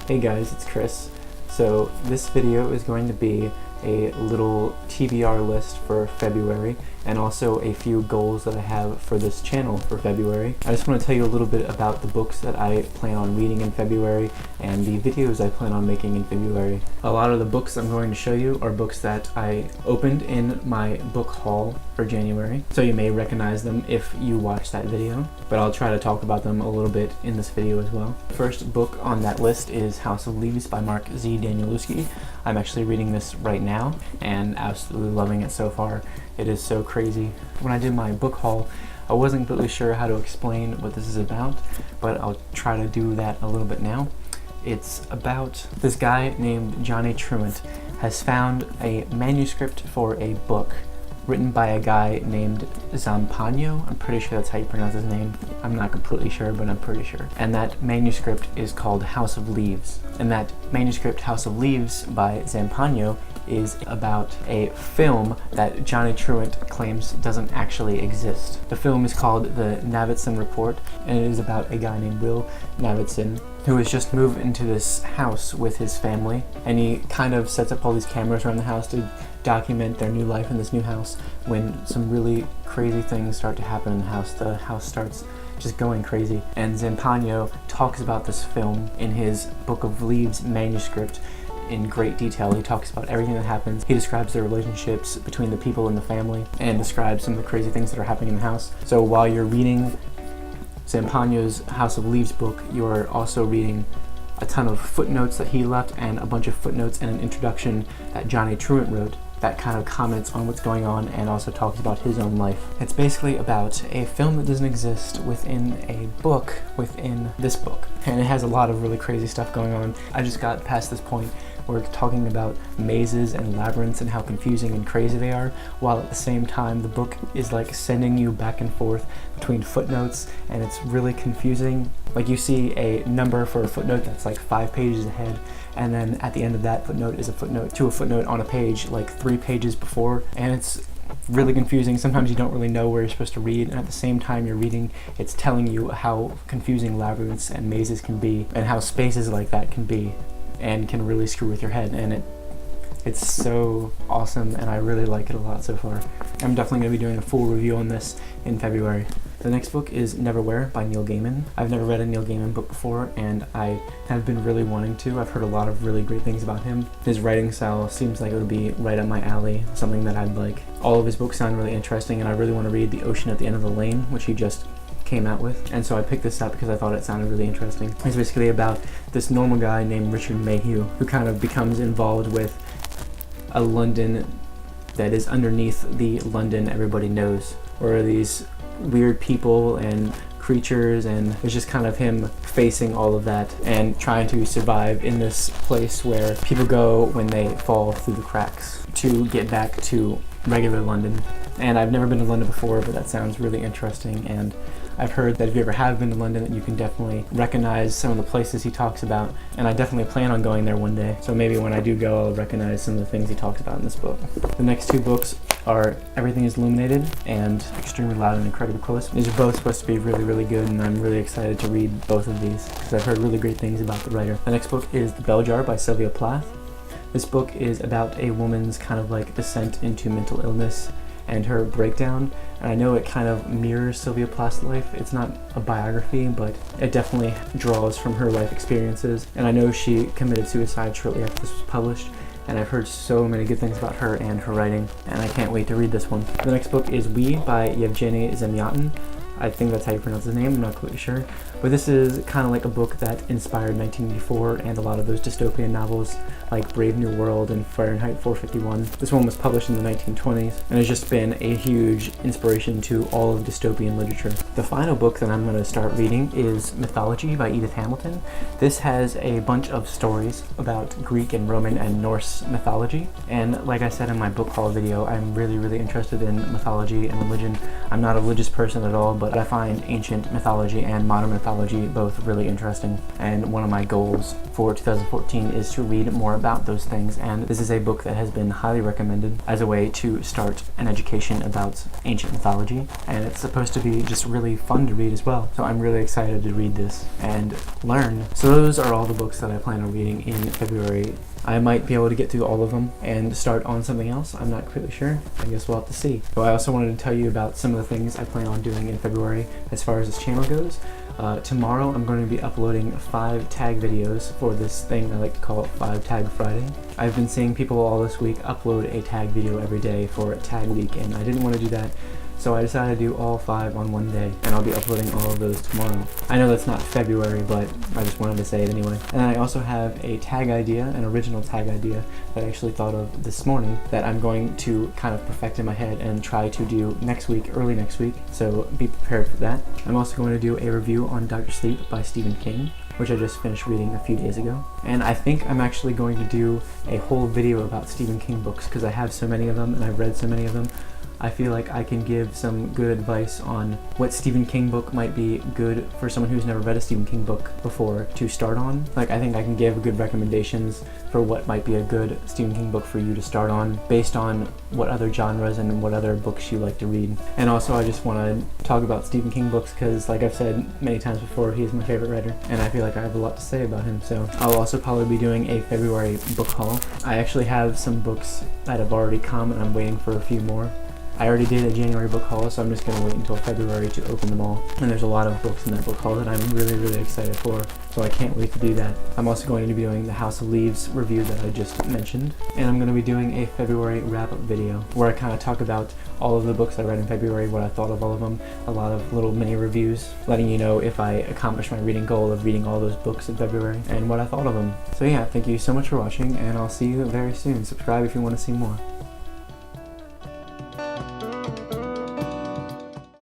Hey guys, it's Chris. So this video is going to be a little TBR list for February and also a few goals that I have for this channel for February. I just want to tell you a little bit about the books that I plan on reading in February and the videos I plan on making in February. A lot of the books I'm going to show you are books that I opened in my book haul for January, so you may recognize them if you watch that video, but I'll try to talk about them a little bit in this video as well. The first book on that list is House of Leaves by Mark Z. Danielewski. I'm actually reading this right now and absolutely loving it so far. It is so crazy. When I did my book haul, I wasn't completely sure how to explain what this is about, but I'll try to do that a little bit now. It's about this guy named Johnny Truant has found a manuscript for a book written by a guy named Zampano. I'm pretty sure that's how you pronounce his name. I'm not completely sure, but I'm pretty sure. And that manuscript is called House of Leaves. And that manuscript, House of Leaves by Zampano, is about a film that Johnny Truant claims doesn't actually exist. The film is called The Navidson Report, and it is about a guy named Will Navidson who has just moved into this house with his family, and he kind of sets up all these cameras around the house to document their new life in this new house. When some really crazy things start to happen in the house starts just going crazy. And Zampano talks about this film in his Book of Leaves manuscript in great detail. He talks about everything that happens. He describes the relationships between the people in the family and describes some of the crazy things that are happening in the house. So while you're reading Zampano's House of Leaves book, you're also reading a ton of footnotes that he left and a bunch of footnotes and an introduction that Johnny Truant wrote that kind of comments on what's going on and also talks about his own life. It's basically about a film that doesn't exist within a book within this book, and it has a lot of really crazy stuff going on. I just got past this point where it's talking about mazes and labyrinths and how confusing and crazy they are, while at the same time the book is like sending you back and forth between footnotes, and it's really confusing. Like you see a number for a footnote that's like 5 pages ahead, and then at the end of that footnote is a footnote to a footnote on a page like 3 pages before, and it's really confusing. Sometimes you don't really know where you're supposed to read, and at the same time you're reading, it's telling you how confusing labyrinths and mazes can be and how spaces like that can be and can really screw with your head, and it's so awesome, and I really like it a lot so far. I'm definitely going to be doing a full review on this in February. The next book is Neverwhere by Neil Gaiman. I've never read a Neil Gaiman book before, and I have been really wanting to. I've heard a lot of really great things about him. His writing style seems like it would be right up my alley, something that I'd like. All of his books sound really interesting, and I really want to read The Ocean at the End of the Lane, which he just came out with, and so I picked this up because I thought it sounded really interesting. It's basically about this normal guy named Richard Mayhew who kind of becomes involved with a London that is underneath the London everybody knows, where these weird people and creatures, and it's just kind of him facing all of that and trying to survive in this place where people go when they fall through the cracks to get back to regular London. And I've never been to London before, but that sounds really interesting, and I've heard that if you ever have been to London, that you can definitely recognize some of the places he talks about, and I definitely plan on going there one day. So maybe when I do go, I'll recognize some of the things he talks about in this book. The next 2 books are Everything is Illuminated and Extremely Loud and Incredibly Close. These are both supposed to be really, really good, and I'm really excited to read both of these because I've heard really great things about the writer. The next book is The Bell Jar by Sylvia Plath. This book is about a woman's kind of like descent into mental illness and her breakdown, and I know it kind of mirrors Sylvia Plath's life. It's not a biography, but it definitely draws from her life experiences, and I know she committed suicide shortly after this was published, and I've heard so many good things about her and her writing, and I can't wait to read this one. The next book is We by Yevgeny Zamyatin. I think that's how you pronounce his name, I'm not quite sure. But this is kind of like a book that inspired 1984 and a lot of those dystopian novels like Brave New World and Fahrenheit 451. This one was published in the 1920s and has just been a huge inspiration to all of dystopian literature. The final book that I'm going to start reading is Mythology by Edith Hamilton. This has a bunch of stories about Greek and Roman and Norse mythology, and like I said in my book haul video, I'm really, really interested in mythology and religion. I'm not a religious person at all, but but I find ancient mythology and modern mythology both really interesting, and one of my goals for 2014 is to read more about those things, and this is a book that has been highly recommended as a way to start an education about ancient mythology, and it's supposed to be just really fun to read as well. So I'm really excited to read this and learn. So those are all the books that I plan on reading in February. I might be able to get through all of them and start on something else. I'm not completely sure. I guess we'll have to see. So I also wanted to tell you about some of the things I plan on doing in February as far as this channel goes. Tomorrow I'm going to be uploading 5 tag videos for this thing I like to call 5 Tag Friday. I've been seeing people all this week upload a tag video every day for Tag Week, and I didn't want to do that. So I decided to do all 5 on one day, and I'll be uploading all of those tomorrow. I know that's not February, but I just wanted to say it anyway. And I also have a tag idea, an original tag idea, that I actually thought of this morning that I'm going to kind of perfect in my head and try to do next week, early next week, so be prepared for that. I'm also going to do a review on Dr. Sleep by Stephen King, which I just finished reading a few days ago. And I think I'm actually going to do a whole video about Stephen King books because I have so many of them and I've read so many of them. I feel like I can give some good advice on what Stephen King book might be good for someone who's never read a Stephen King book before to start on. Like, I think I can give good recommendations for what might be a good Stephen King book for you to start on based on what other genres and what other books you like to read. And also I just want to talk about Stephen King books because, like I've said many times before, he's my favorite writer and I feel like I have a lot to say about him. So I'll also probably be doing a February book haul. I actually have some books that have already come and I'm waiting for a few more. I already did a January book haul, so I'm just going to wait until February to open them all. And there's a lot of books in that book haul that I'm really, really excited for, so I can't wait to do that. I'm also going to be doing the House of Leaves review that I just mentioned. And I'm going to be doing a February wrap-up video where I kind of talk about all of the books I read in February, what I thought of all of them, a lot of little mini reviews, letting you know if I accomplished my reading goal of reading all those books in February and what I thought of them. So yeah, thank you so much for watching, and I'll see you very soon. Subscribe if you want to see more.